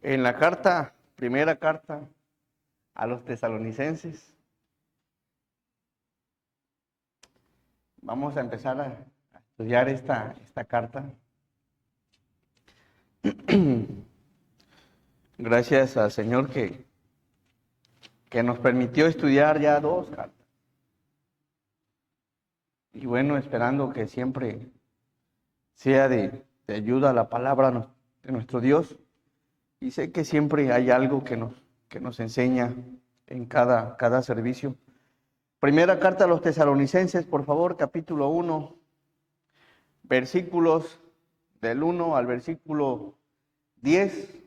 En la carta, primera carta a los tesalonicenses, vamos a empezar a estudiar esta carta. Gracias al Señor que nos permitió estudiar ya 2 cartas. Y bueno, esperando que siempre sea de ayuda la palabra de nuestro Dios. Y sé que siempre hay algo que nos enseña en cada servicio. Primera carta a los tesalonicenses, por favor, capítulo 1, versículos del 1 al versículo 10.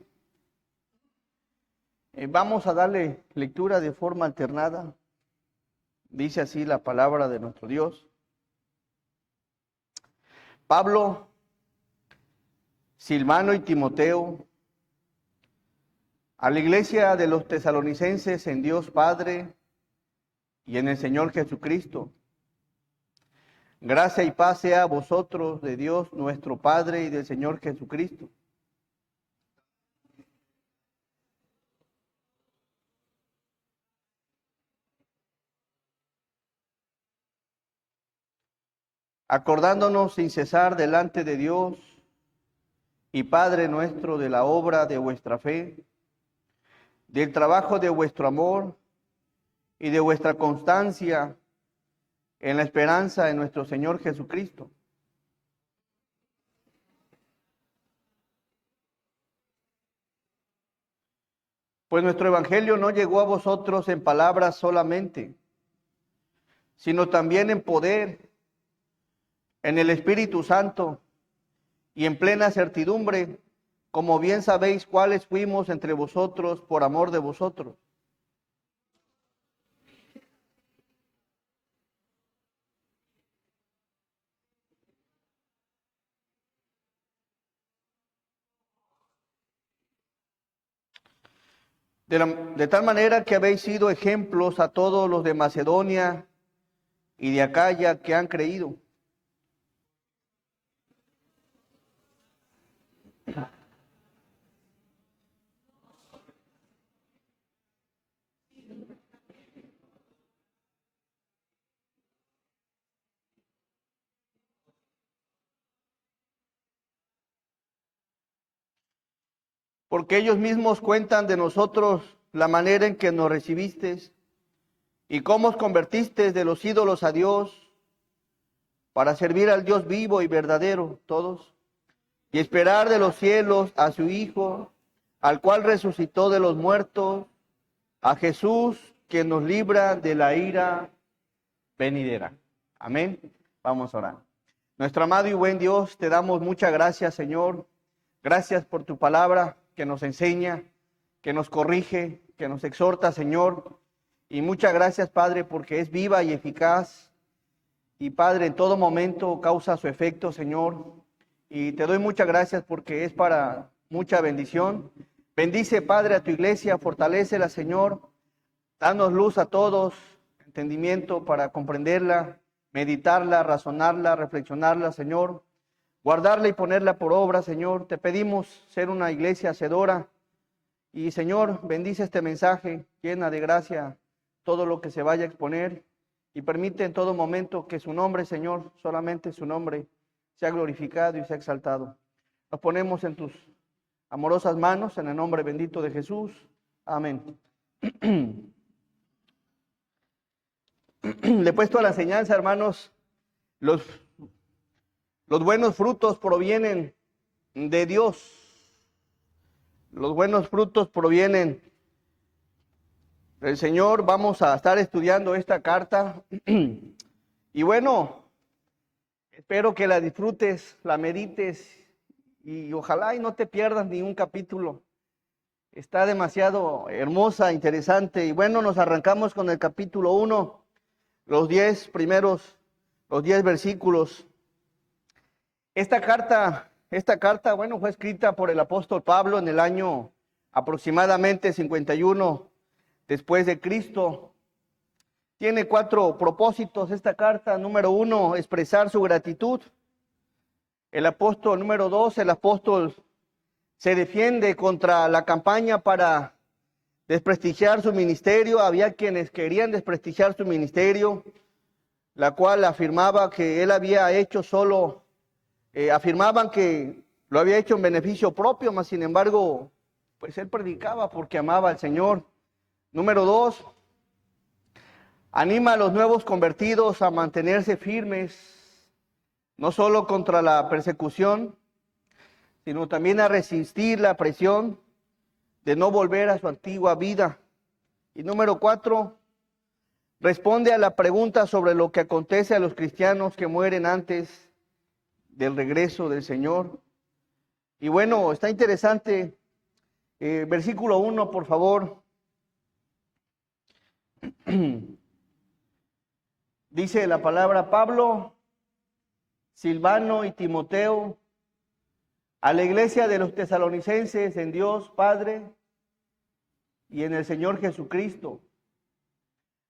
Vamos a darle lectura de forma alternada. Dice así la palabra de nuestro Dios. Pablo, Silvano y Timoteo, a la iglesia de los tesalonicenses en Dios Padre y en el Señor Jesucristo. Gracia y paz sea a vosotros de Dios nuestro Padre y del Señor Jesucristo. Acordándonos sin cesar delante de Dios y Padre nuestro de la obra de vuestra fe, del trabajo de vuestro amor y de vuestra constancia en la esperanza de nuestro Señor Jesucristo. Pues nuestro evangelio no llegó a vosotros en palabras solamente, sino también en poder, en el Espíritu Santo y en plena certidumbre, como bien sabéis cuáles fuimos entre vosotros por amor de vosotros. De tal manera que habéis sido ejemplos a todos los de Macedonia y de Acaya que han creído. Porque ellos mismos cuentan de nosotros la manera en que nos recibisteis y cómo os convertisteis de los ídolos a Dios para servir al Dios vivo y verdadero, todos, y esperar de los cielos a su Hijo, al cual resucitó de los muertos, a Jesús, que nos libra de la ira venidera. Amén. Vamos a orar. Nuestro amado y buen Dios, te damos muchas gracias, Señor. Gracias por tu palabra que nos enseña, que nos corrige, que nos exhorta, Señor. Y muchas gracias, Padre, porque es viva y eficaz. Y, Padre, en todo momento causa su efecto, Señor. Y te doy muchas gracias porque es para mucha bendición. Bendice, Padre, a tu iglesia, fortalécela, Señor. Danos luz a todos, entendimiento para comprenderla, meditarla, razonarla, reflexionarla, Señor. Guardarla y ponerla por obra, Señor. Te pedimos ser una iglesia hacedora. Y, Señor, bendice este mensaje, llena de gracia todo lo que se vaya a exponer. Y permite en todo momento que su nombre, Señor, solamente su nombre, sea glorificado y sea exaltado. Nos ponemos en tus amorosas manos, en el nombre bendito de Jesús. Amén. Le he puesto a la enseñanza, hermanos, los buenos frutos provienen de Dios. Los buenos frutos provienen del Señor. Vamos a estar estudiando esta carta. Y bueno, espero que la disfrutes, la medites y ojalá y no te pierdas ni un capítulo. Está demasiado hermosa, interesante. Y bueno, nos arrancamos con el capítulo 1, los 10 versículos. Esta carta, bueno, fue escrita por el apóstol Pablo en el año aproximadamente 51 después de Cristo. Tiene 4 propósitos esta carta. Número 1, expresar su gratitud. El apóstol, número 2, el apóstol se defiende contra la campaña para desprestigiar su ministerio. Había quienes querían desprestigiar su ministerio, la cual afirmaba que él había hecho solo, afirmaban que lo había hecho en beneficio propio, mas sin embargo, pues él predicaba porque amaba al Señor. Número 2, anima a los nuevos convertidos a mantenerse firmes, no solo contra la persecución, sino también a resistir la presión de no volver a su antigua vida. Y número 4, responde a la pregunta sobre lo que acontece a los cristianos que mueren antes del regreso del Señor. Y bueno, está interesante. Versículo 1, por favor. Dice la palabra: Pablo, Silvano y Timoteo, a la iglesia de los tesalonicenses en Dios Padre y en el Señor Jesucristo.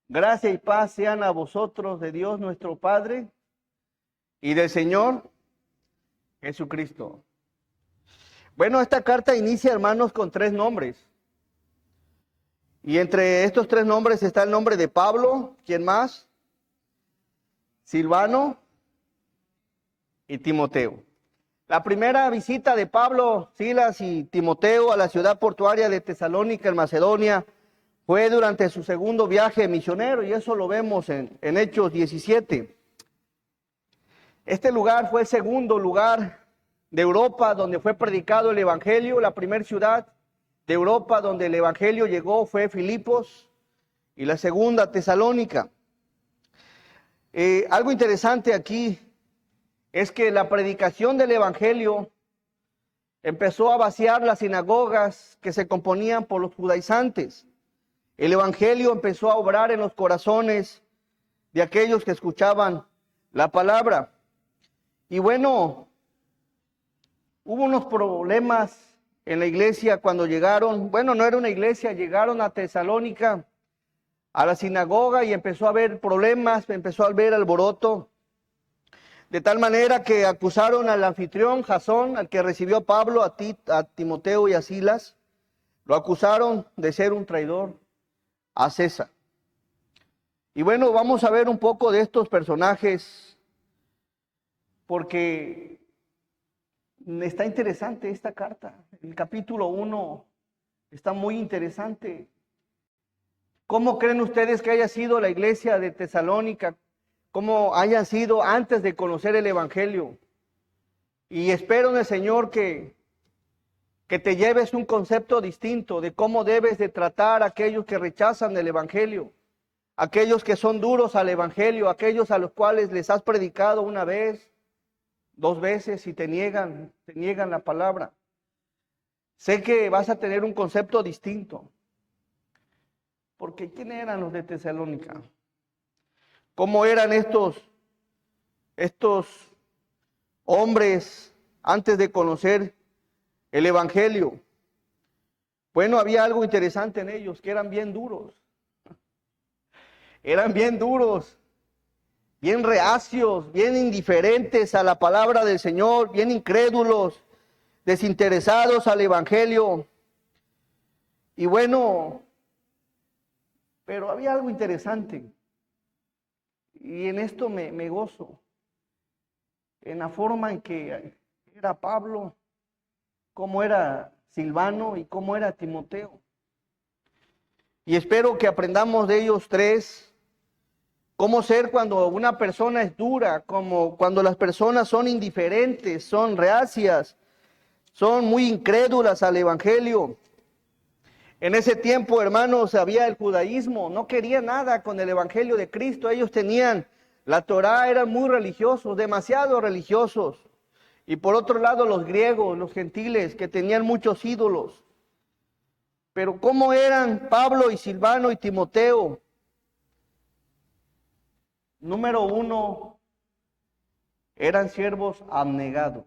Gracia y paz sean a vosotros de Dios nuestro Padre y del Señor Jesucristo. Bueno, esta carta inicia, hermanos, con 3 nombres. Y entre estos 3 nombres está el nombre de Pablo, ¿quién más? Silvano y Timoteo. La primera visita de Pablo, Silas y Timoteo a la ciudad portuaria de Tesalónica, en Macedonia, fue durante su segundo viaje misionero, y eso lo vemos en Hechos 17. Este lugar fue el segundo lugar de Europa donde fue predicado el Evangelio. La primera ciudad de Europa donde el Evangelio llegó fue Filipos, y la segunda, Tesalónica. Algo interesante aquí es que la predicación del Evangelio empezó a vaciar las sinagogas que se componían por los judaizantes. El Evangelio empezó a obrar en los corazones de aquellos que escuchaban la palabra. Y bueno, hubo unos problemas en la iglesia cuando llegaron. Bueno, no era una iglesia, llegaron a Tesalónica, a la sinagoga, y empezó a haber problemas, empezó a haber alboroto. De tal manera que acusaron al anfitrión Jasón, al que recibió a Pablo, a Timoteo y a Silas. Lo acusaron de ser un traidor a César. Y bueno, vamos a ver un poco de estos personajes, porque está interesante esta carta. El capítulo 1 está muy interesante. ¿Cómo creen ustedes que haya sido la iglesia de Tesalónica? ¿Cómo haya sido antes de conocer el Evangelio? Y espero en el Señor que te lleves un concepto distinto de cómo debes de tratar a aquellos que rechazan el Evangelio, aquellos que son duros al Evangelio, aquellos a los cuales les has predicado una vez, 2 veces y te niegan la palabra. Sé que vas a tener un concepto distinto. Porque ¿quién eran los de Tesalónica? ¿Cómo eran estos hombres antes de conocer el Evangelio? Bueno, había algo interesante en ellos, que eran bien duros. Eran bien duros, bien reacios, bien indiferentes a la palabra del Señor, bien incrédulos, desinteresados al Evangelio. Y bueno, pero había algo interesante. Y en esto me gozo, en la forma en que era Pablo, cómo era Silvano y cómo era Timoteo. Y espero que aprendamos de ellos 3, cómo ser cuando una persona es dura, como cuando las personas son indiferentes, son reacias, son muy incrédulas al Evangelio. En ese tiempo, hermanos, había el judaísmo, no quería nada con el Evangelio de Cristo. Ellos tenían la Torá, eran muy religiosos, demasiado religiosos. Y por otro lado, los griegos, los gentiles, que tenían muchos ídolos. Pero ¿cómo eran Pablo y Silvano y Timoteo? Número 1, eran siervos abnegados.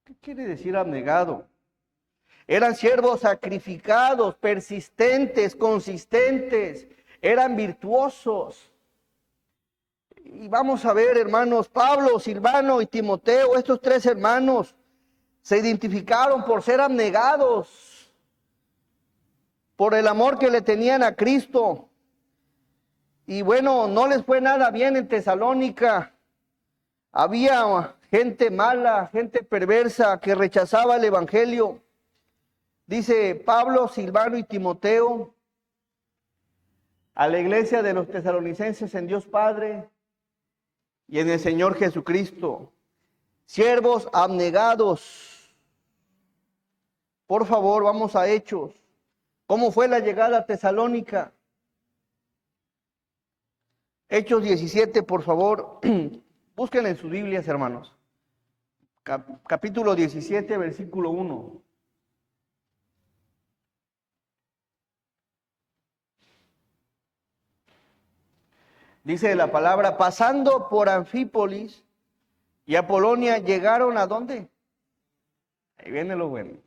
¿Qué quiere decir abnegado? Eran siervos sacrificados, persistentes, consistentes, eran virtuosos. Y vamos a ver, hermanos, Pablo, Silvano y Timoteo, estos tres hermanos, se identificaron por ser abnegados, por el amor que le tenían a Cristo. Y bueno, no les fue nada bien en Tesalónica. Había gente mala, gente perversa que rechazaba el evangelio. Dice Pablo, Silvano y Timoteo a la iglesia de los tesalonicenses en Dios Padre y en el Señor Jesucristo, siervos abnegados. Por favor, vamos a Hechos. ¿Cómo fue la llegada a Tesalónica? Hechos 17, por favor. Busquen en sus Biblias, hermanos. Capítulo 17, versículo 1. Dice la palabra, pasando por Anfípolis y Apolonia, llegaron ¿a dónde? Ahí viene lo bueno.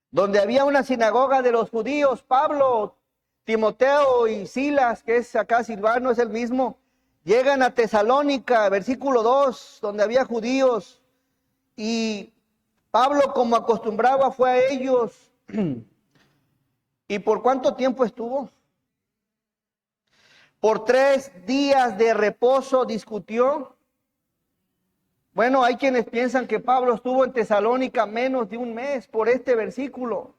Donde había una sinagoga de los judíos. Pablo, Timoteo y Silas, que es acá Silvano, es el mismo, llegan a Tesalónica, versículo 2, donde había judíos. Y Pablo, como acostumbraba, fue a ellos. ¿Y por cuánto tiempo estuvo? Por 3 días de reposo discutió. Bueno, hay quienes piensan que Pablo estuvo en Tesalónica menos de un mes por este versículo.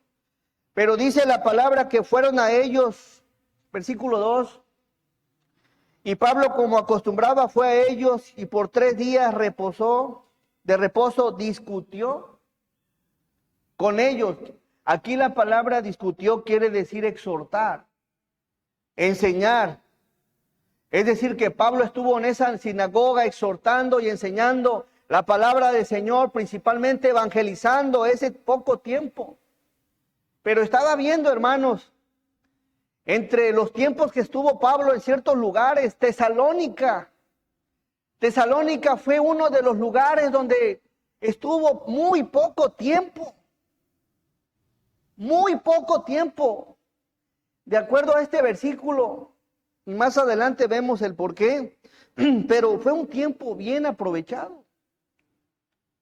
Pero dice la palabra que fueron a ellos, versículo 2. Y Pablo, como acostumbraba, fue a ellos y por 3 días de reposo discutió con ellos. Aquí la palabra discutió quiere decir exhortar, enseñar. Es decir, que Pablo estuvo en esa sinagoga exhortando y enseñando la palabra del Señor, principalmente evangelizando ese poco tiempo. Pero estaba viendo, hermanos, entre los tiempos que estuvo Pablo en ciertos lugares, Tesalónica fue uno de los lugares donde estuvo muy poco tiempo. Muy poco tiempo. De acuerdo a este versículo, más adelante vemos el porqué, pero fue un tiempo bien aprovechado.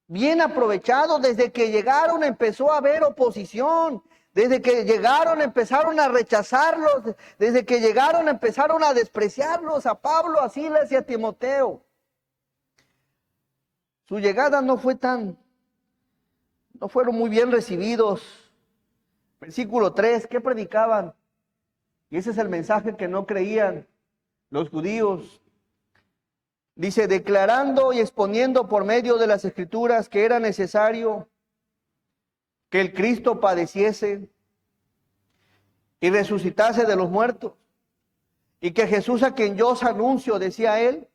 Bien aprovechado. Desde que llegaron empezó a haber oposición. Desde que llegaron empezaron a rechazarlos. Desde que llegaron empezaron a despreciarlos, a Pablo, a Silas y a Timoteo. Su llegada no fueron muy bien recibidos. Versículo 3, ¿qué predicaban? Y ese es el mensaje que no creían los judíos. Dice, declarando y exponiendo por medio de las Escrituras que era necesario que el Cristo padeciese y resucitase de los muertos, y que Jesús, a quien yo os anuncio, decía él,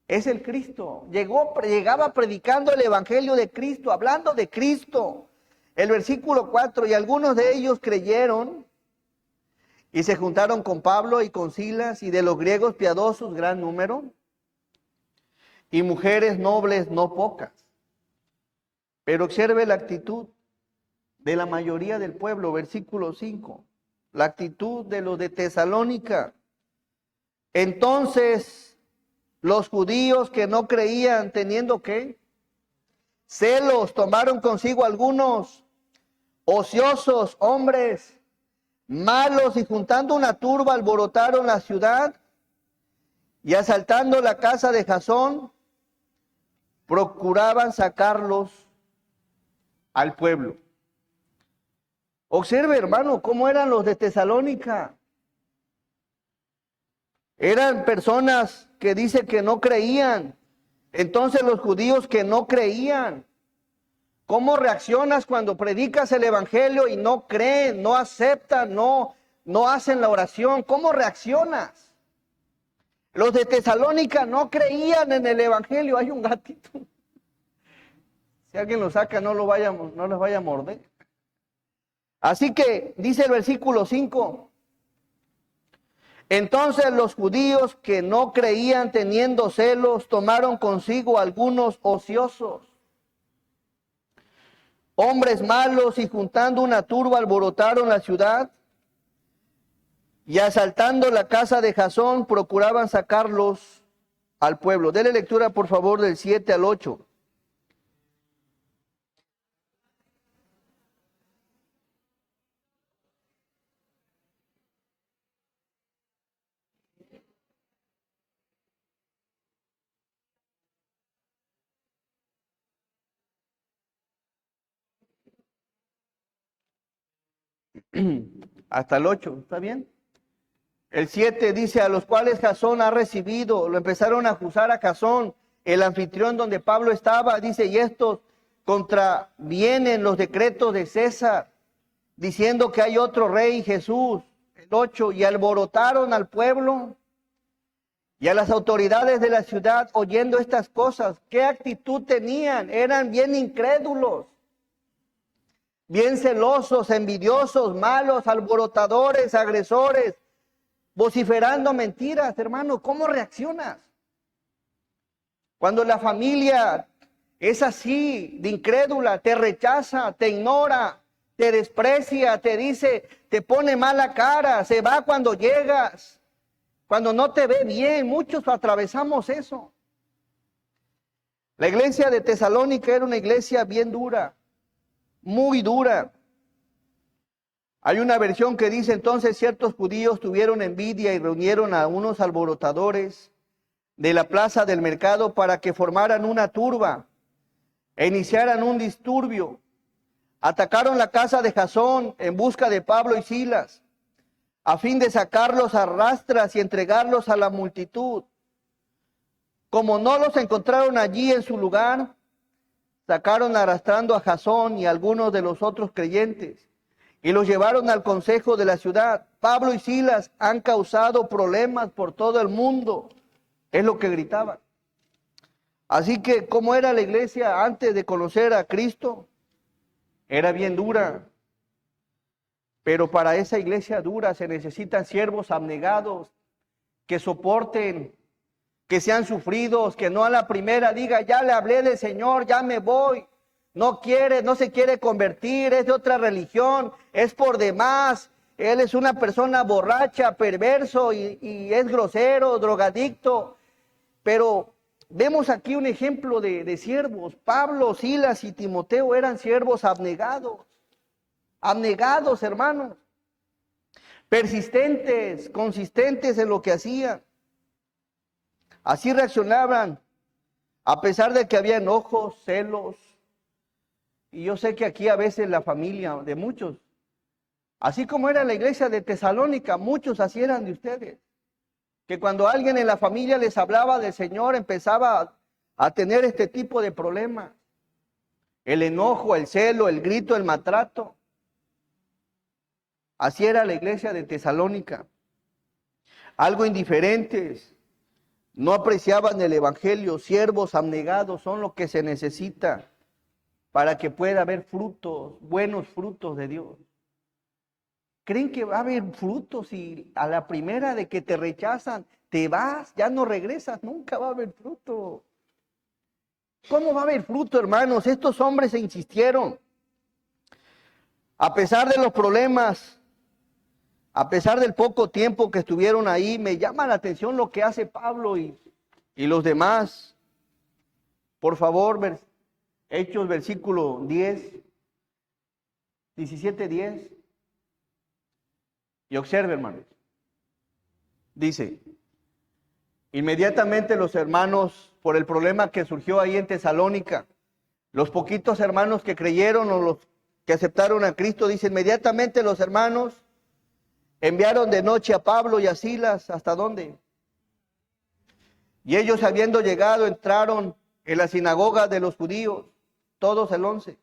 es el Cristo. Llegaba predicando el evangelio de Cristo, hablando de Cristo. El versículo 4, y algunos de ellos creyeron y se juntaron con Pablo y con Silas, y de los griegos piadosos gran número, y mujeres nobles no pocas. Pero observe la actitud de la mayoría del pueblo, versículo 5, la actitud de los de Tesalónica. Entonces, los judíos que no creían, teniendo ¿qué? Celos, tomaron consigo algunos ociosos hombres malos, y juntando una turba alborotaron la ciudad, y asaltando la casa de Jasón, procuraban sacarlos al pueblo. Observe, hermano, cómo eran los de Tesalónica. Eran personas que dice que no creían. Entonces los judíos que no creían, ¿cómo reaccionas cuando predicas el evangelio y no creen, no aceptan, no hacen la oración? ¿Cómo reaccionas? Los de Tesalónica no creían en el evangelio. Hay un gatito. Si alguien lo saca, no les vaya a morder. Así que dice el versículo 5. Entonces los judíos que no creían, teniendo celos, tomaron consigo algunos ociosos, hombres malos, y juntando una turba alborotaron la ciudad, y asaltando la casa de Jasón procuraban sacarlos al pueblo. Dele lectura, por favor, del 7 al 8. Hasta el 8, ¿está bien? El 7 dice, a los cuales Jasón ha recibido, lo empezaron a acusar a Jasón, el anfitrión donde Pablo estaba, dice, y estos contravienen los decretos de César, diciendo que hay otro rey, Jesús. El 8, y alborotaron al pueblo y a las autoridades de la ciudad oyendo estas cosas. ¿Qué actitud tenían? Eran bien incrédulos, bien celosos, envidiosos, malos, alborotadores, agresores, vociferando mentiras. Hermano, ¿cómo reaccionas? Cuando la familia es así, de incrédula, te rechaza, te ignora, te desprecia, te dice, te pone mala cara, se va cuando llegas, cuando no te ve bien. Muchos atravesamos eso. La iglesia de Tesalónica era una iglesia bien dura, muy dura. Hay una versión que dice, entonces ciertos judíos tuvieron envidia y reunieron a unos alborotadores de la plaza del mercado para que formaran una turba e iniciaran un disturbio. Atacaron la casa de Jasón en busca de Pablo y Silas, a fin de sacarlos a rastras y entregarlos a la multitud. Como no los encontraron allí en su lugar, sacaron arrastrando a Jasón y a algunos de los otros creyentes y los llevaron al consejo de la ciudad. Pablo y Silas han causado problemas por todo el mundo, es lo que gritaban. Así que, ¿cómo era la iglesia antes de conocer a Cristo? Era bien dura. Pero para esa iglesia dura se necesitan siervos abnegados, que soporten, que sean sufridos, que no a la primera diga, ya le hablé del Señor, ya me voy. No quiere, no se quiere convertir, es de otra religión, es por demás. Él es una persona borracha, perverso y es grosero, drogadicto. Pero vemos aquí un ejemplo de siervos. Pablo, Silas y Timoteo eran siervos abnegados. Abnegados, hermanos. Persistentes, consistentes en lo que hacían. Así reaccionaban, a pesar de que había enojos, celos. Y yo sé que aquí a veces la familia de muchos, así como era la iglesia de Tesalónica, muchos así eran de ustedes. Que cuando alguien en la familia les hablaba del Señor, empezaba a tener este tipo de problemas. El enojo, el celo, el grito, el maltrato. Así era la iglesia de Tesalónica. Algo indiferentes. No apreciaban el evangelio. Siervos abnegados son lo que se necesita para que pueda haber frutos, buenos frutos de Dios. ¿Creen que va a haber frutos y a la primera de que te rechazan, te vas, ya no regresas? Nunca va a haber fruto. ¿Cómo va a haber fruto, hermanos? Estos hombres se insistieron. A pesar de los problemas, a pesar del poco tiempo que estuvieron ahí, me llama la atención lo que hace Pablo y los demás. Por favor, Hechos versículo 10, 17, 10. Y observe, hermanos. Dice, inmediatamente los hermanos, por el problema que surgió ahí en Tesalónica, los poquitos hermanos que creyeron o los que aceptaron a Cristo, dice, inmediatamente los hermanos enviaron de noche a Pablo y a Silas, ¿hasta dónde? Y ellos, habiendo llegado, entraron en la sinagoga de los judíos, todos el 11.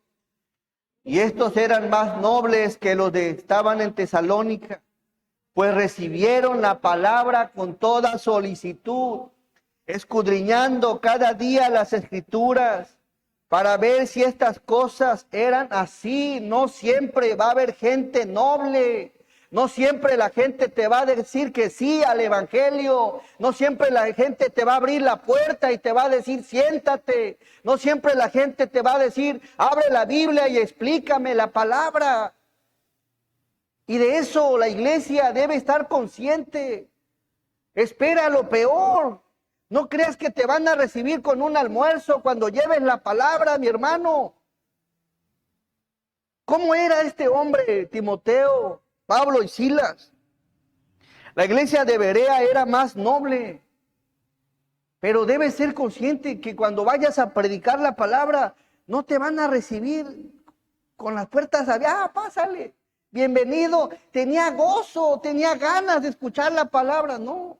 Y estos eran más nobles que los que estaban en Tesalónica, pues recibieron la palabra con toda solicitud, escudriñando cada día las escrituras, para ver si estas cosas eran así. No siempre va a haber gente noble. No siempre la gente te va a decir que sí al evangelio. No siempre la gente te va a abrir la puerta y te va a decir siéntate. No siempre la gente te va a decir abre la Biblia y explícame la palabra. Y de eso la iglesia debe estar consciente. Espera lo peor. No creas que te van a recibir con un almuerzo cuando lleves la palabra, mi hermano. ¿Cómo era este hombre, Timoteo, Pablo y Silas? La iglesia de Berea era más noble, pero debes ser consciente que cuando vayas a predicar la palabra, no te van a recibir con las puertas abiertas. Pásale, bienvenido. Tenía gozo, tenía ganas de escuchar la palabra. No.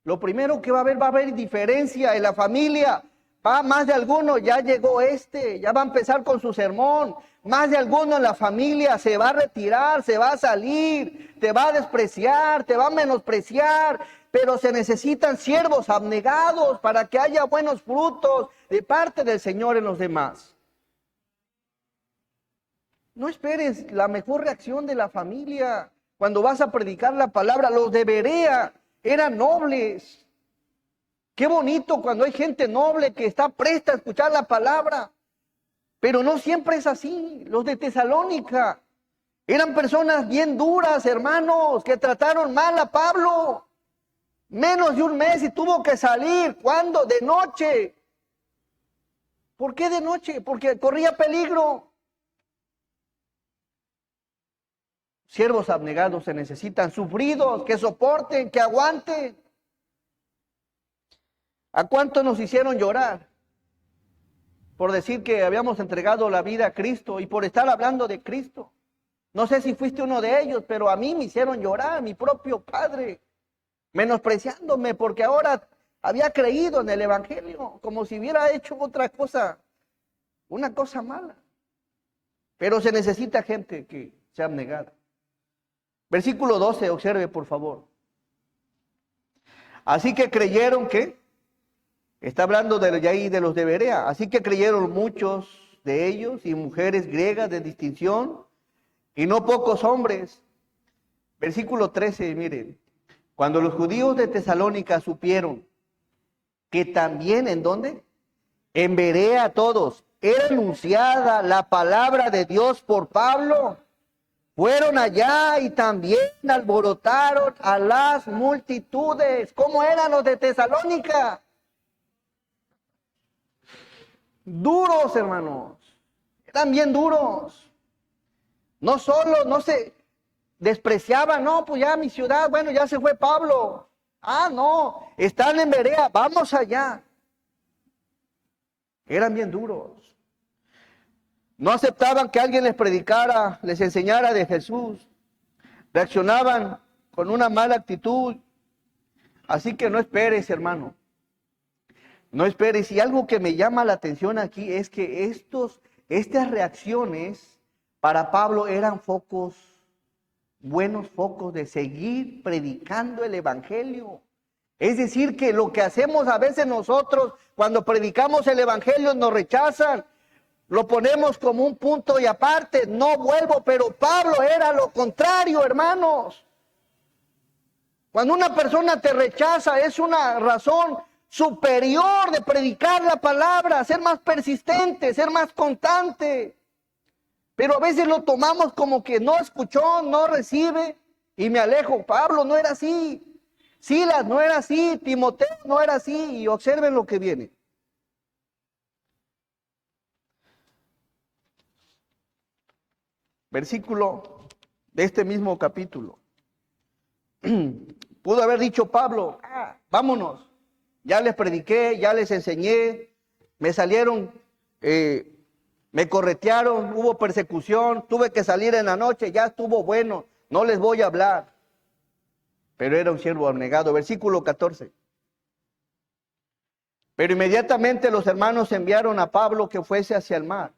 Lo primero que va a haber diferencia en la familia. Más de alguno, ya llegó ya va a empezar con su sermón. Más de alguno en la familia se va a retirar, se va a salir, te va a despreciar, te va a menospreciar. Pero se necesitan siervos abnegados para que haya buenos frutos de parte del Señor en los demás. No esperes la mejor reacción de la familia cuando vas a predicar la palabra. Los de Berea eran nobles. Qué bonito cuando hay gente noble que está presta a escuchar la palabra. Pero no siempre es así. Los de Tesalónica eran personas bien duras, hermanos, que trataron mal a Pablo. Menos de un mes y tuvo que salir. ¿Cuándo? De noche. ¿Por qué de noche? Porque corría peligro. Siervos abnegados se necesitan, sufridos, que soporten, que aguanten. ¿A cuánto nos hicieron llorar? Por decir que habíamos entregado la vida a Cristo y por estar hablando de Cristo. No sé si fuiste uno de ellos, pero a mí me hicieron llorar, mi propio padre, menospreciándome porque ahora había creído en el Evangelio, como si hubiera hecho otra cosa, una cosa mala. Pero se necesita gente que sea abnegada. Versículo 12, observe por favor. Así que creyeron que, está hablando de ahí de los de Berea, así que creyeron muchos de ellos y mujeres griegas de distinción y no pocos hombres. Versículo 13, miren. Cuando los judíos de Tesalónica supieron que también, ¿en dónde? En Berea todos, era anunciada la palabra de Dios por Pablo, fueron allá y también alborotaron a las multitudes. ¿Cómo eran los de Tesalónica? Duros, hermanos. Eran bien duros. No solo, no se despreciaban, no, pues ya mi ciudad, bueno, ya se fue Pablo. No, están en Berea, vamos allá. Eran bien duros. No aceptaban que alguien les predicara, les enseñara de Jesús. Reaccionaban con una mala actitud. Así que no esperes, hermano. No esperes. Y algo que me llama la atención aquí es que estas reacciones para Pablo eran buenos focos de seguir predicando el Evangelio. Es decir, que lo que hacemos a veces nosotros cuando predicamos el Evangelio nos rechazan. Lo ponemos como un punto y aparte, no vuelvo, pero Pablo era lo contrario, hermanos. Cuando una persona te rechaza es una razón superior de predicar la palabra, ser más persistente, ser más constante. Pero a veces lo tomamos como que no escuchó, no recibe y me alejo. Pablo no era así, Silas no era así, Timoteo no era así y observen lo que viene. Versículo de este mismo capítulo. Pudo haber dicho Pablo, vámonos, ya les prediqué, ya les enseñé, me salieron, me corretearon, hubo persecución, tuve que salir en la noche, ya estuvo bueno, no les voy a hablar. Pero era un siervo abnegado. Versículo 14. Pero inmediatamente los hermanos enviaron a Pablo que fuese hacia el mar.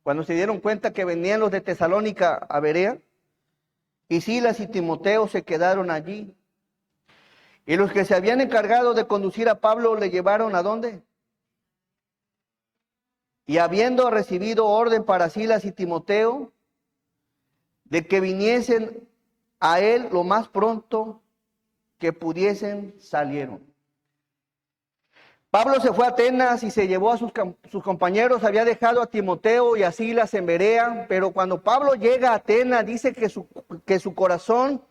Cuando se dieron cuenta que venían los de Tesalónica a Berea, y Silas y Timoteo se quedaron allí. Y los que se habían encargado de conducir a Pablo le llevaron ¿a dónde? Y habiendo recibido orden para Silas y Timoteo, de que viniesen a él lo más pronto que pudiesen, salieron. Pablo se fue a Atenas y se llevó a sus compañeros, había dejado a Timoteo y a Silas en Berea, pero cuando Pablo llega a Atenas dice que su corazón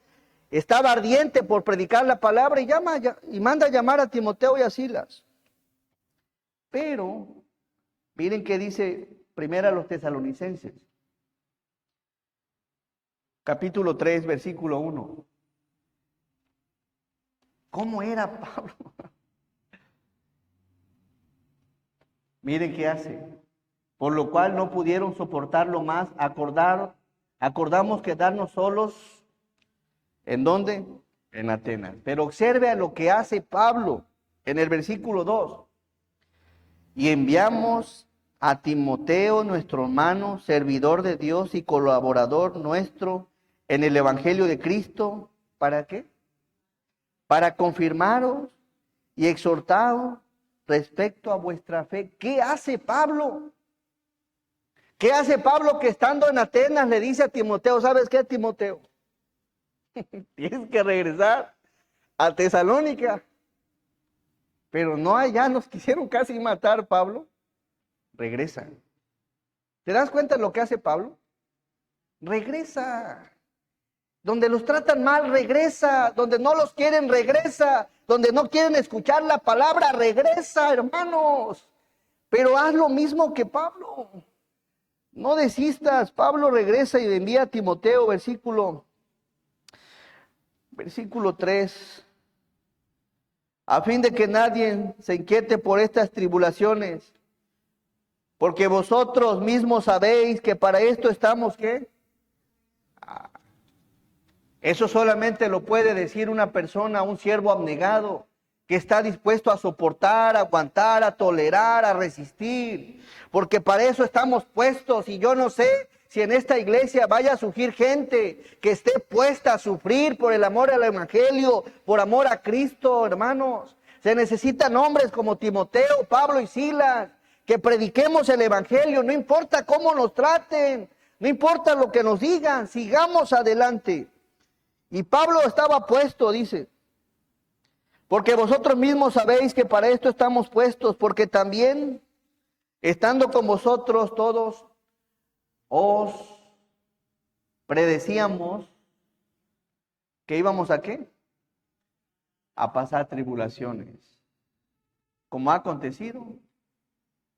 estaba ardiente por predicar la palabra y manda a llamar a Timoteo y a Silas. Pero, miren qué dice primero a los tesalonicenses. Capítulo 3, versículo 1. ¿Cómo era Pablo? Miren qué hace. Por lo cual no pudieron soportarlo más. Acordamos quedarnos solos. ¿En dónde? En Atenas. Pero observe a lo que hace Pablo en el versículo 2. Y enviamos a Timoteo, nuestro hermano, servidor de Dios y colaborador nuestro en el Evangelio de Cristo. ¿Para qué? Para confirmaros y exhortaros respecto a vuestra fe. ¿Qué hace Pablo? ¿Qué hace Pablo que estando en Atenas le dice a Timoteo, ¿sabes qué, Timoteo? Tienes que regresar a Tesalónica. Pero no, allá nos quisieron casi matar, Pablo. Regresa. ¿Te das cuenta de lo que hace Pablo? Regresa. Donde los tratan mal, regresa. Donde no los quieren, regresa. Donde no quieren escuchar la palabra, regresa, hermanos. Pero haz lo mismo que Pablo. No desistas. Pablo regresa y le envía a Timoteo, versículo 3. A fin de que nadie se inquiete por estas tribulaciones, porque vosotros mismos sabéis que para esto estamos, ¿qué? Eso solamente lo puede decir una persona, un siervo abnegado, que está dispuesto a soportar, a aguantar, a tolerar, a resistir, porque para eso estamos puestos. Y yo no sé si en esta iglesia vaya a surgir gente que esté puesta a sufrir por el amor al evangelio, por amor a Cristo, hermanos. Se necesitan hombres como Timoteo, Pablo y Silas, que prediquemos el evangelio, no importa cómo nos traten, no importa lo que nos digan, sigamos adelante. Y Pablo estaba puesto, dice, porque vosotros mismos sabéis que para esto estamos puestos, porque también, estando con vosotros todos, os predecíamos que íbamos a ¿qué? A pasar tribulaciones, como ha acontecido,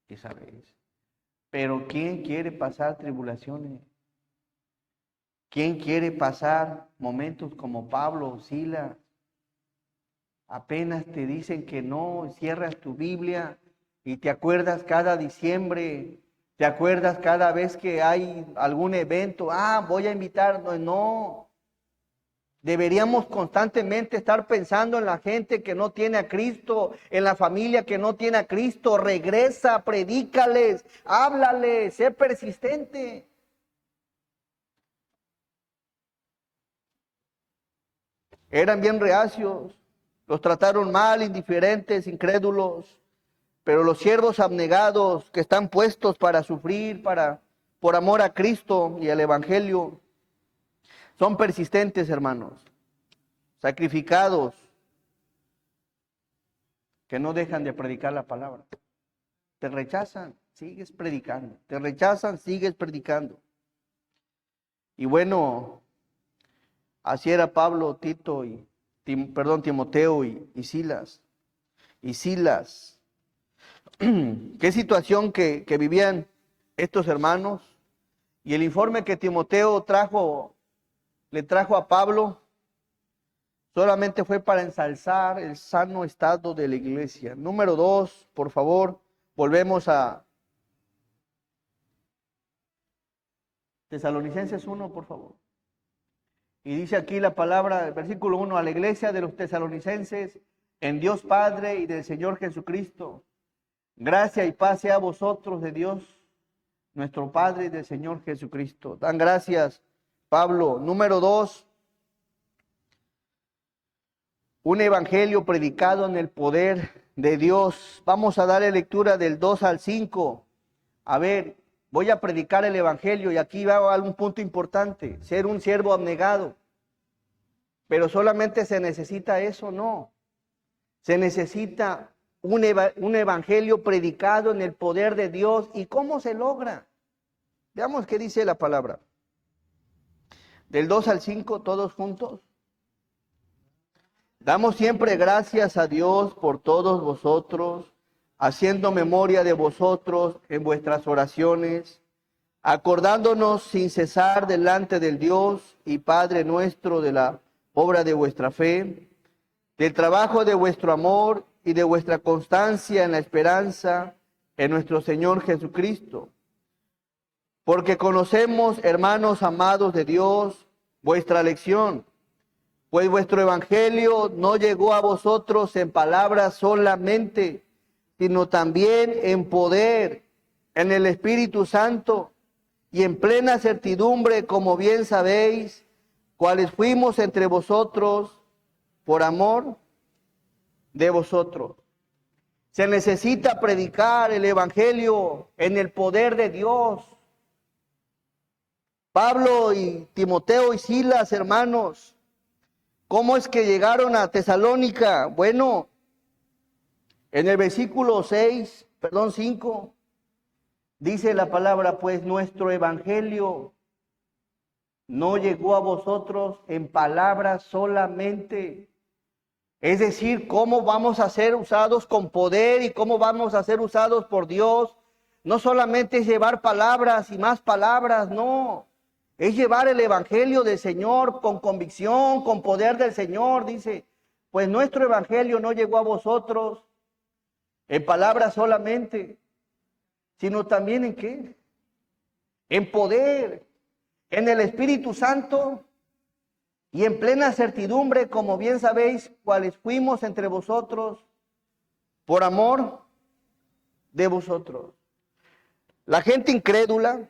que sabéis. Pero ¿quién quiere pasar tribulaciones? ¿Quién quiere pasar momentos como Pablo o Silas? Apenas te dicen que no, cierras tu Biblia y te acuerdas cada diciembre, te acuerdas cada vez que hay algún evento, voy a invitar, no. Deberíamos constantemente estar pensando en la gente que no tiene a Cristo, en la familia que no tiene a Cristo. Regresa, predícales, háblales, sé persistente. Eran bien reacios, los trataron mal, indiferentes, incrédulos, pero los siervos abnegados que están puestos para sufrir, por amor a Cristo y al Evangelio, son persistentes, hermanos, sacrificados, que no dejan de predicar la palabra. Te rechazan, sigues predicando. Te rechazan, sigues predicando. Y bueno, así era Pablo, Tito Timoteo y Silas. Y Silas. Qué situación que vivían estos hermanos. Y el informe que Timoteo le trajo a Pablo, solamente fue para ensalzar el sano estado de la iglesia. Número 2, por favor, volvemos a Tesalonicenses 1, por favor. Y dice aquí la palabra, versículo 1, a la iglesia de los tesalonicenses, en Dios Padre y del Señor Jesucristo, gracia y paz sea a vosotros de Dios, nuestro Padre y del Señor Jesucristo. Dan gracias, Pablo. Número 2, un evangelio predicado en el poder de Dios. Vamos a darle lectura del 2 al 5. A ver, voy a predicar el evangelio y aquí va algún punto importante. Ser un siervo abnegado. Pero solamente se necesita eso, no. Se necesita un evangelio predicado en el poder de Dios. ¿Y cómo se logra? Veamos qué dice la palabra. Del 2 al 5, todos juntos. Damos siempre gracias a Dios por todos vosotros, haciendo memoria de vosotros en vuestras oraciones, acordándonos sin cesar delante del Dios y Padre nuestro de la obra de vuestra fe, del trabajo de vuestro amor y de vuestra constancia en la esperanza en nuestro Señor Jesucristo. Porque conocemos, hermanos amados de Dios, vuestra elección, pues vuestro evangelio no llegó a vosotros en palabras solamente, sino también en poder, en el Espíritu Santo y en plena certidumbre, como bien sabéis, cuáles fuimos entre vosotros por amor de vosotros. Se necesita predicar el evangelio en el poder de Dios. Pablo y Timoteo y Silas, hermanos, ¿cómo es que llegaron a Tesalónica? Bueno, en el versículo 5, dice la palabra, pues nuestro evangelio no llegó a vosotros en palabras solamente. Es decir, cómo vamos a ser usados con poder y cómo vamos a ser usados por Dios. No solamente es llevar palabras y más palabras, no. Es llevar el evangelio del Señor con convicción, con poder del Señor. Dice, pues nuestro evangelio no llegó a vosotros en palabras solamente, sino también en ¿qué? En poder, en el Espíritu Santo y en plena certidumbre, como bien sabéis, cuáles fuimos entre vosotros por amor de vosotros. La gente incrédula,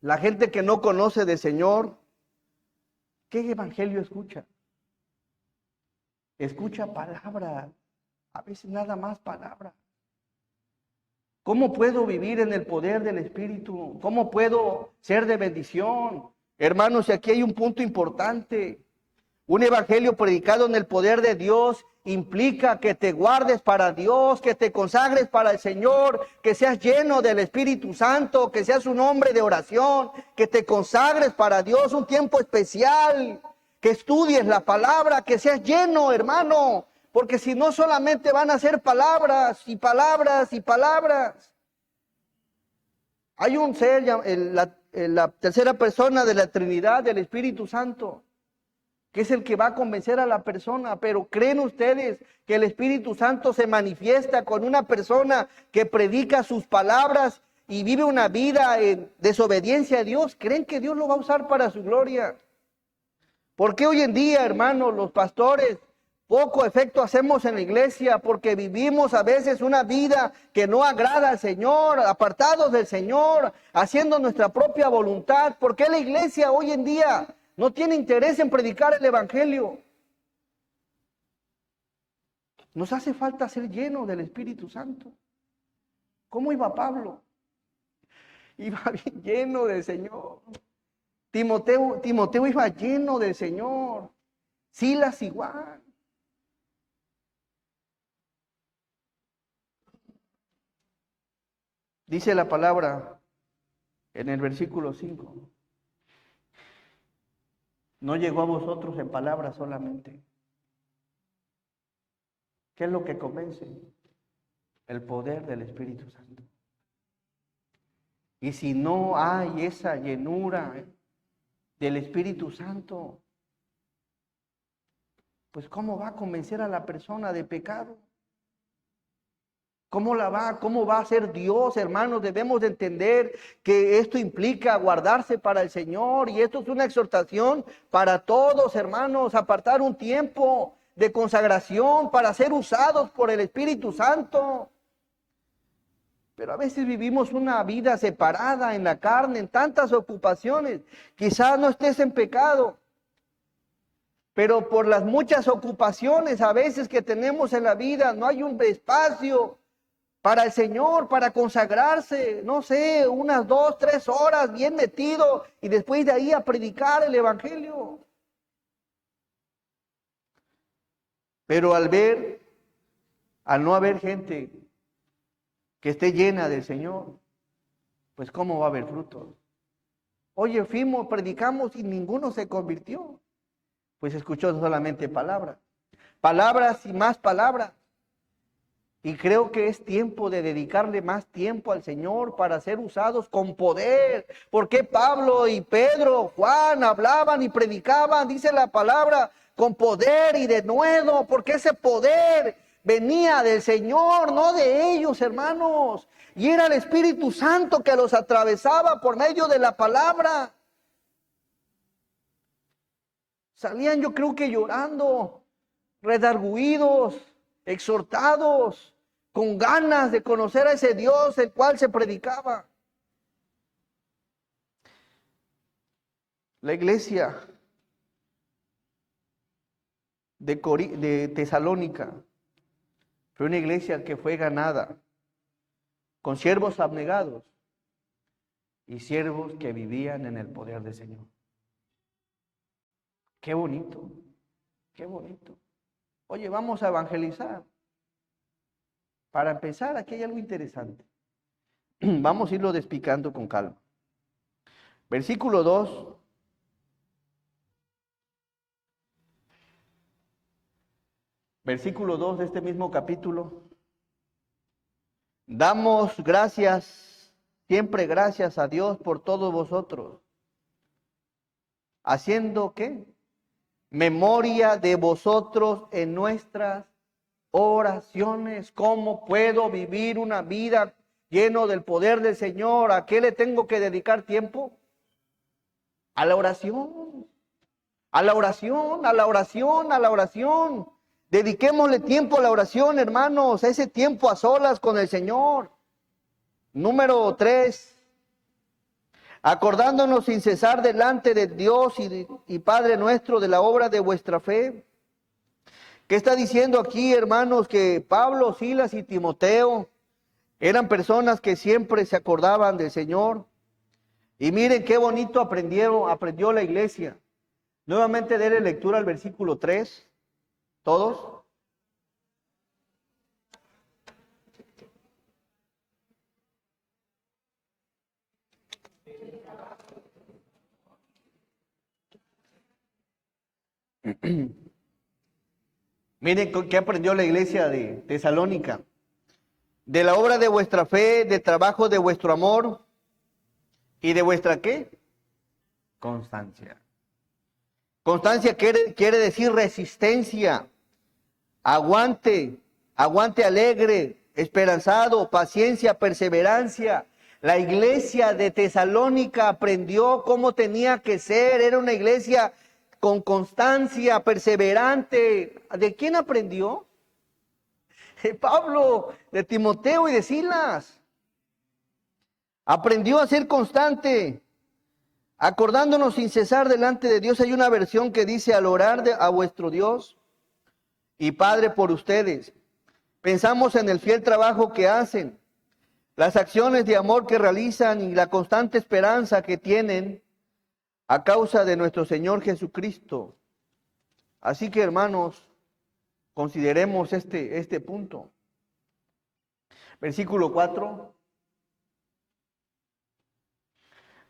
la gente que no conoce del Señor, ¿qué evangelio escucha? Escucha palabras, a veces nada más palabras. ¿Cómo puedo vivir en el poder del Espíritu? ¿Cómo puedo ser de bendición? Hermanos, y aquí hay un punto importante. Un evangelio predicado en el poder de Dios implica que te guardes para Dios, que te consagres para el Señor, que seas lleno del Espíritu Santo, que seas un hombre de oración, que te consagres para Dios un tiempo especial, que estudies la palabra, que seas lleno, hermano, porque si no solamente van a ser palabras y palabras y palabras. Hay un ser, la tercera persona de la Trinidad, del Espíritu Santo, que es el que va a convencer a la persona. Pero ¿creen ustedes que el Espíritu Santo se manifiesta con una persona que predica sus palabras y vive una vida en desobediencia a Dios? ¿Creen que Dios lo va a usar para su gloria? Porque hoy en día, hermanos, los pastores, poco efecto hacemos en la iglesia, porque vivimos a veces una vida que no agrada al Señor, apartados del Señor, haciendo nuestra propia voluntad. ¿Por qué la iglesia hoy en día no tiene interés en predicar el evangelio? Nos hace falta ser llenos del Espíritu Santo. ¿Cómo iba Pablo? Iba bien lleno del Señor. Timoteo iba lleno del Señor. Silas igual. Dice la palabra en el versículo 5. No llegó a vosotros en palabras solamente. ¿Qué es lo que convence? El poder del Espíritu Santo. Y si no hay esa llenura del Espíritu Santo, pues ¿cómo va a convencer a la persona de pecado? ¿Cómo va a ser Dios, hermanos? Debemos de entender que esto implica guardarse para el Señor, y esto es una exhortación para todos, hermanos, apartar un tiempo de consagración para ser usados por el Espíritu Santo. Pero a veces vivimos una vida separada en la carne, en tantas ocupaciones. Quizás no estés en pecado, pero por las muchas ocupaciones a veces que tenemos en la vida, no hay un espacio para el Señor, para consagrarse, no sé, unas 2, 3 horas bien metido, y después de ahí a predicar el evangelio. Pero al no haber gente que esté llena del Señor, pues ¿cómo va a haber frutos? Oye, predicamos y ninguno se convirtió, pues escuchó solamente palabras. palabras y más palabras. Y creo que es tiempo de dedicarle más tiempo al Señor para ser usados con poder. Porque Pablo y Pedro, Juan hablaban y predicaban, dice la palabra, con poder y de nuevo, porque ese poder venía del Señor, no de ellos, hermanos. Y era el Espíritu Santo que los atravesaba por medio de la palabra. Salían, yo creo que llorando, redarguidos, exhortados, con ganas de conocer a ese Dios el cual se predicaba. La iglesia de Tesalónica fue una iglesia que fue ganada con siervos abnegados y siervos que vivían en el poder del Señor. Qué bonito, qué bonito. Oye, vamos a evangelizar. Para empezar, aquí hay algo interesante. Vamos a irlo despicando con calma. Versículo 2. Versículo 2 de este mismo capítulo. Damos gracias, siempre gracias a Dios por todos vosotros. ¿Haciendo qué? Memoria de vosotros en nuestras oraciones. ¿Cómo puedo vivir una vida lleno del poder del Señor? ¿A qué le tengo que dedicar tiempo? A la oración. A la oración, a la oración, a la oración. Dediquémosle tiempo a la oración, hermanos, a ese tiempo a solas con el Señor. Número 3. Acordándonos sin cesar delante de Dios y Padre nuestro de la obra de vuestra fe. ¿Qué está diciendo aquí, hermanos? Que Pablo, Silas y Timoteo eran personas que siempre se acordaban del Señor. Y miren qué bonito aprendió la iglesia. Nuevamente denle lectura al versículo 3. ¿Todos? Miren qué aprendió la iglesia de Tesalónica. De la obra de vuestra fe, de trabajo de vuestro amor y de vuestra ¿qué? Constancia. Constancia quiere decir resistencia, aguante alegre, esperanzado, paciencia, perseverancia. La iglesia de Tesalónica aprendió cómo tenía que ser. Era una iglesia con constancia, perseverante. ¿De quién aprendió? De Pablo, de Timoteo y de Silas. Aprendió a ser constante, acordándonos sin cesar delante de Dios. Hay una versión que dice al orar a vuestro Dios y Padre por ustedes. Pensamos en el fiel trabajo que hacen, las acciones de amor que realizan y la constante esperanza que tienen a causa de nuestro Señor Jesucristo. Así que, hermanos, consideremos este punto. Versículo 4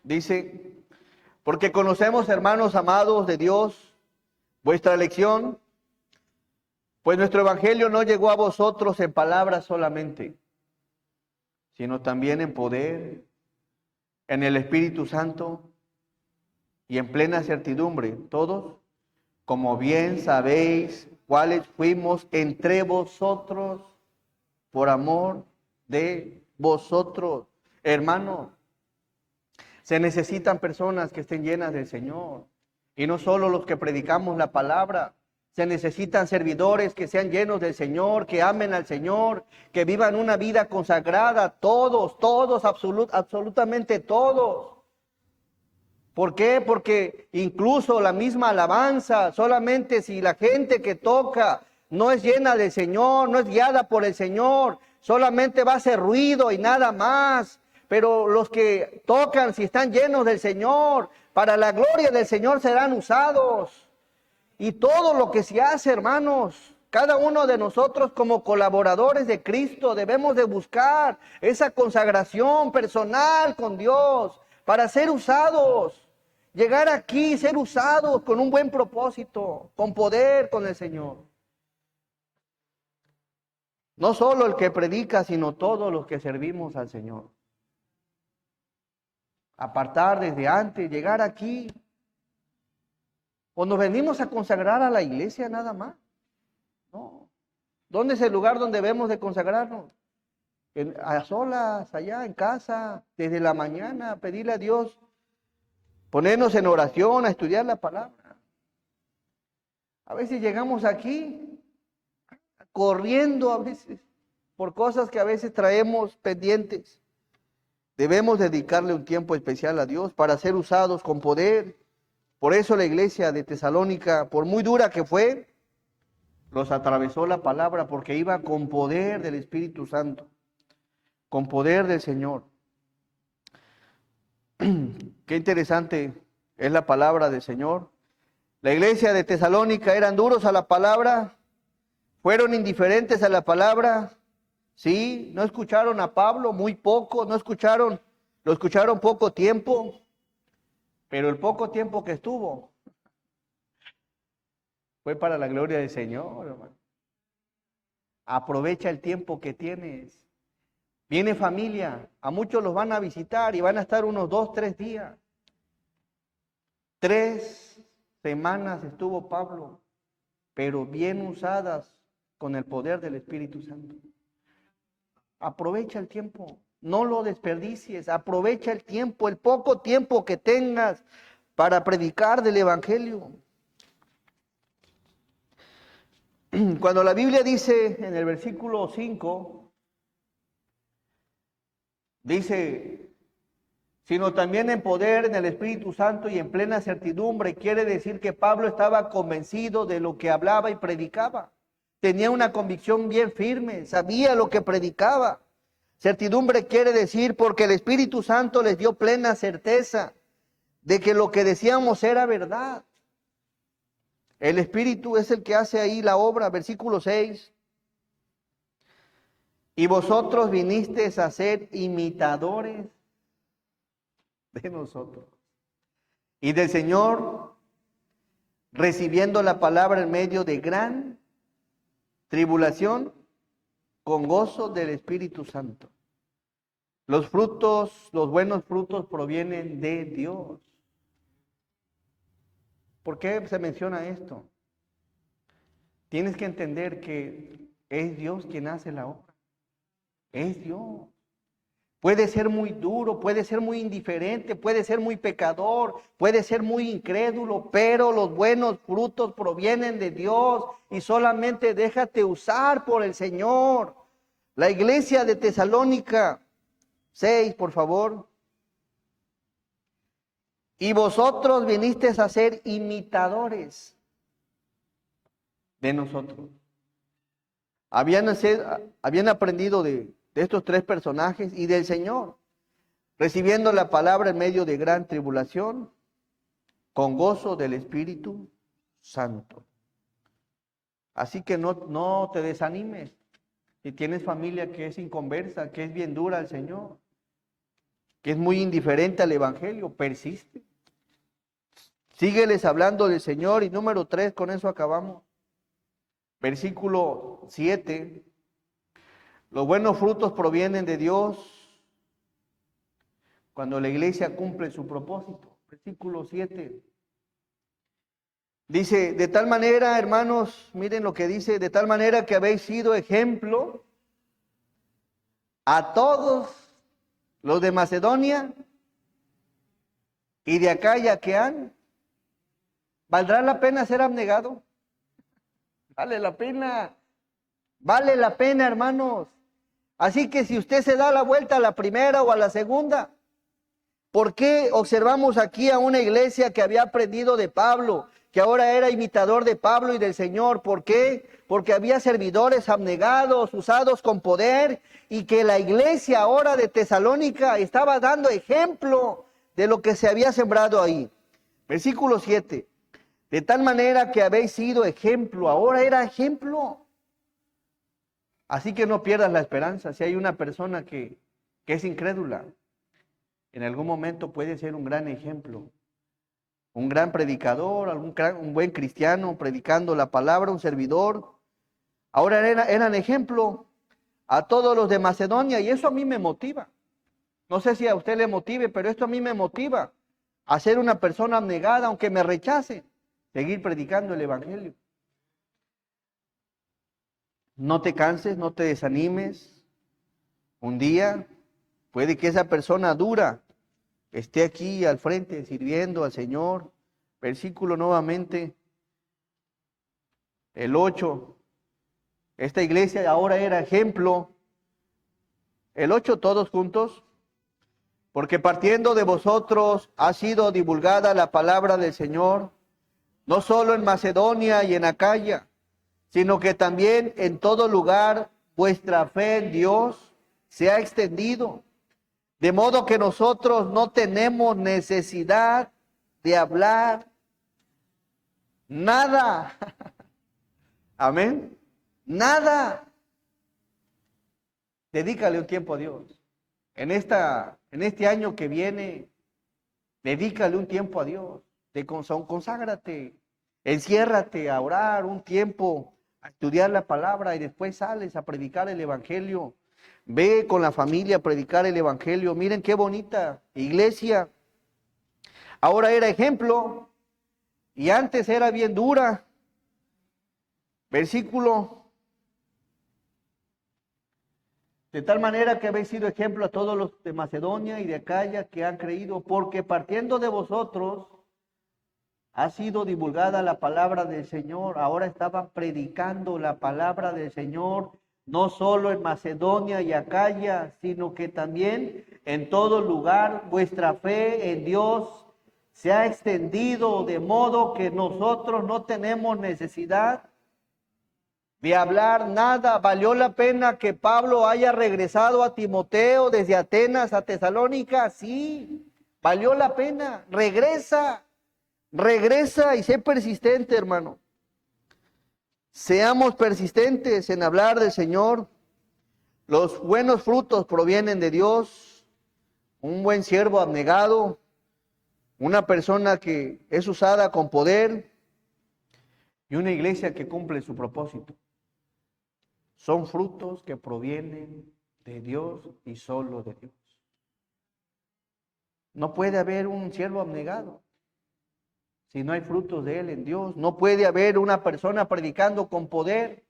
dice: porque conocemos, hermanos amados de Dios, vuestra elección, pues nuestro evangelio no llegó a vosotros en palabras solamente, sino también en poder, en el Espíritu Santo y en plena certidumbre. Todos, como bien sabéis, cuáles fuimos entre vosotros por amor de vosotros. Hermanos, se necesitan personas que estén llenas del Señor. Y no solo los que predicamos la palabra. Se necesitan servidores que sean llenos del Señor, que amen al Señor, que vivan una vida consagrada. Todos, absolutamente todos. ¿Por qué? Porque incluso la misma alabanza, solamente si la gente que toca no es llena del Señor, no es guiada por el Señor, solamente va a hacer ruido y nada más. Pero los que tocan, si están llenos del Señor, para la gloria del Señor serán usados. Y todo lo que se hace, hermanos, cada uno de nosotros como colaboradores de Cristo debemos de buscar esa consagración personal con Dios para ser usados. Llegar aquí, ser usados con un buen propósito, con poder con el Señor. No solo el que predica, sino todos los que servimos al Señor. Apartar desde antes, llegar aquí. O nos venimos a consagrar a la iglesia nada más. No. ¿Dónde es el lugar donde debemos de consagrarnos? A solas, allá en casa, desde la mañana, pedirle a Dios, ponernos en oración, a estudiar la palabra. A veces llegamos aquí corriendo a veces por cosas que a veces traemos pendientes. Debemos dedicarle un tiempo especial a Dios para ser usados con poder. Por eso la iglesia de Tesalónica, por muy dura que fue, los atravesó la palabra porque iba con poder del Espíritu Santo, con poder del Señor. Qué interesante es la palabra del Señor. La iglesia de Tesalónica eran duros a la palabra, fueron indiferentes a la palabra, sí, no escucharon a Pablo muy poco, lo escucharon poco tiempo, pero el poco tiempo que estuvo fue para la gloria del Señor, hermano. Aprovecha el tiempo que tienes. Viene familia, a muchos los van a visitar y van a estar unos 2, 3 días. 3 semanas estuvo Pablo, pero bien usadas con el poder del Espíritu Santo. Aprovecha el tiempo, no lo desperdicies, aprovecha el tiempo, el poco tiempo que tengas para predicar del Evangelio. Cuando la Biblia dice en el versículo 5, dice, sino también en poder, en el Espíritu Santo y en plena certidumbre, quiere decir que Pablo estaba convencido de lo que hablaba y predicaba. Tenía una convicción bien firme, sabía lo que predicaba. Certidumbre quiere decir porque el Espíritu Santo les dio plena certeza de que lo que decíamos era verdad. El Espíritu es el que hace ahí la obra, versículo 6. Y vosotros vinisteis a ser imitadores de nosotros y del Señor, recibiendo la palabra en medio de gran tribulación, con gozo del Espíritu Santo. Los frutos, los buenos frutos provienen de Dios. ¿Por qué se menciona esto? Tienes que entender que es Dios quien hace la obra. Es Dios. Puede ser muy duro, puede ser muy indiferente, puede ser muy pecador, puede ser muy incrédulo, pero los buenos frutos provienen de Dios y solamente déjate usar por el Señor. La iglesia de Tesalónica, 6, por favor. Y vosotros vinisteis a ser imitadores de nosotros. Habían aprendido de estos 3 personajes y del Señor, recibiendo la palabra en medio de gran tribulación, con gozo del Espíritu Santo. Así que no te desanimes. Si tienes familia que es inconversa, que es bien dura al Señor, que es muy indiferente al Evangelio, persiste. Sígueles hablando del Señor. Y número 3, con eso acabamos. Versículo 7. Los buenos frutos provienen de Dios cuando la iglesia cumple su propósito. Versículo 7. Dice, de tal manera, hermanos, miren lo que dice, de tal manera que habéis sido ejemplo a todos los de Macedonia y de Acaya que han. ¿Valdrá la pena ser abnegado? Vale la pena. Vale la pena, hermanos. Así que si usted se da la vuelta a la primera o a la segunda, ¿por qué observamos aquí a una iglesia que había aprendido de Pablo, que ahora era imitador de Pablo y del Señor? ¿Por qué? Porque había servidores abnegados, usados con poder, y que la iglesia ahora de Tesalónica estaba dando ejemplo de lo que se había sembrado ahí. Versículo 7. De tal manera que habéis sido ejemplo, ahora era ejemplo. Así que no pierdas la esperanza. Si hay una persona que es incrédula, en algún momento puede ser un gran ejemplo. Un gran predicador, un buen cristiano predicando la palabra, un servidor. Ahora eran ejemplo. a todos los de Macedonia, y eso a mí me motiva. No sé si a usted le motive, pero esto a mí me motiva a ser una persona abnegada, aunque me rechace, seguir predicando el Evangelio. No te canses, no te desanimes. Un día puede que esa persona dura esté aquí al frente sirviendo al Señor. Versículo nuevamente, el 8. Esta iglesia ahora era ejemplo. El 8 todos juntos. Porque partiendo de vosotros ha sido divulgada la palabra del Señor, no solo en Macedonia y en Acaya, sino que también en todo lugar vuestra fe en Dios se ha extendido, de modo que nosotros no tenemos necesidad de hablar nada. Amén. Nada. Dedícale un tiempo a Dios. En este año que viene, dedícale un tiempo a Dios. Conságrate, enciérrate a orar un tiempo, a estudiar la palabra y después sales a predicar el Evangelio. Ve con la familia a predicar el Evangelio. Miren qué bonita iglesia. Ahora era ejemplo y antes era bien dura. Versículo. De tal manera que habéis sido ejemplo a todos los de Macedonia y de Acaya que han creído, porque partiendo de vosotros ha sido divulgada la palabra del Señor. Ahora estaban predicando la palabra del Señor, no solo en Macedonia y Acaya, sino que también en todo lugar vuestra fe en Dios se ha extendido, de modo que nosotros no tenemos necesidad de hablar nada. ¿Valió la pena que Pablo haya regresado a Timoteo desde Atenas a Tesalónica? Sí, valió la pena. Regresa y sé persistente, hermano. Seamos persistentes en hablar del Señor. Los buenos frutos provienen de Dios. Un buen siervo abnegado, una persona que es usada con poder y una iglesia que cumple su propósito. Son frutos que provienen de Dios y solo de Dios. No puede haber un siervo abnegado si no hay frutos de él en Dios. No puede haber una persona predicando con poder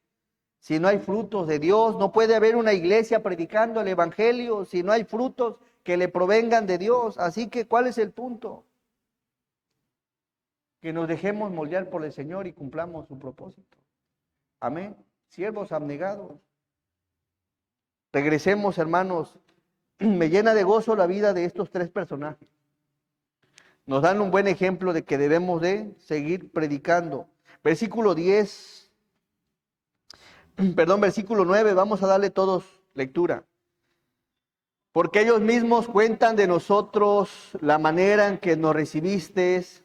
si no hay frutos de Dios. No puede haber una iglesia predicando el Evangelio si no hay frutos que le provengan de Dios. Así que, ¿cuál es el punto? Que nos dejemos moldear por el Señor y cumplamos su propósito. Amén. Siervos abnegados. Regresemos, hermanos. Me llena de gozo la vida de estos tres personajes. Nos dan un buen ejemplo de que debemos de seguir predicando. Versículo 9, vamos a darle todos lectura. Porque ellos mismos cuentan de nosotros la manera en que nos recibisteis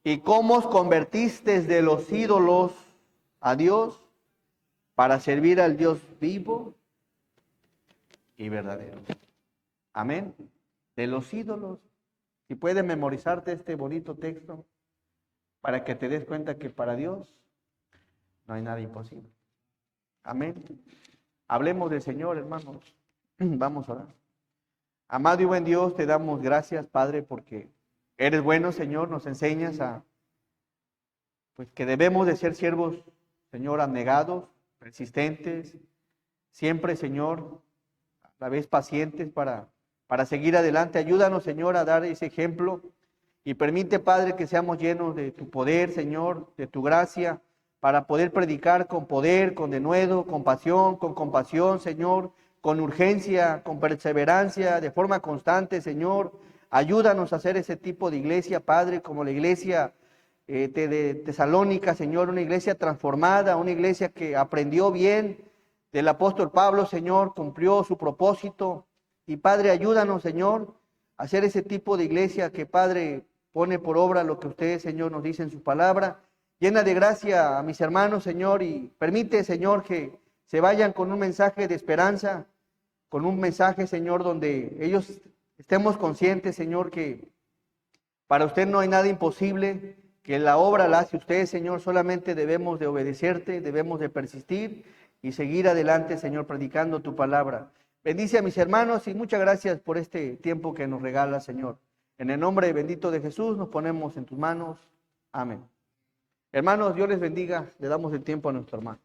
y cómo os convertisteis de los ídolos a Dios, para servir al Dios vivo y verdadero. Amén. De los ídolos. Si puedes memorizarte este bonito texto para que te des cuenta que para Dios no hay nada imposible. Amén. Hablemos del Señor, hermanos. Vamos a orar. Amado y buen Dios, te damos gracias, Padre, porque eres bueno, Señor. Nos enseñas pues que debemos de ser siervos, Señor, abnegados, persistentes, siempre, Señor, a la vez pacientes para seguir adelante. Ayúdanos, Señor, a dar ese ejemplo y permite, Padre, que seamos llenos de tu poder, Señor, de tu gracia, para poder predicar con poder, con denuedo, con pasión, con compasión, Señor, con urgencia, con perseverancia, de forma constante, Señor. Ayúdanos a hacer ese tipo de iglesia, Padre, como la iglesia de Tesalónica, Señor, una iglesia transformada, una iglesia que aprendió bien del apóstol Pablo, Señor, cumplió su propósito. Y Padre, ayúdanos, Señor, a hacer ese tipo de iglesia que, Padre, pone por obra lo que usted, Señor, nos dice en su palabra. Llena de gracia a mis hermanos, Señor, y permite, Señor, que se vayan con un mensaje de esperanza, con un mensaje, Señor, donde ellos estemos conscientes, Señor, que para usted no hay nada imposible, que la obra la hace usted, Señor. Solamente debemos de obedecerte, debemos de persistir y seguir adelante, Señor, predicando tu palabra. Bendice a mis hermanos y muchas gracias por este tiempo que nos regala, Señor. En el nombre bendito de Jesús nos ponemos en tus manos. Amén. Hermanos, Dios les bendiga. Le damos el tiempo a nuestro hermano.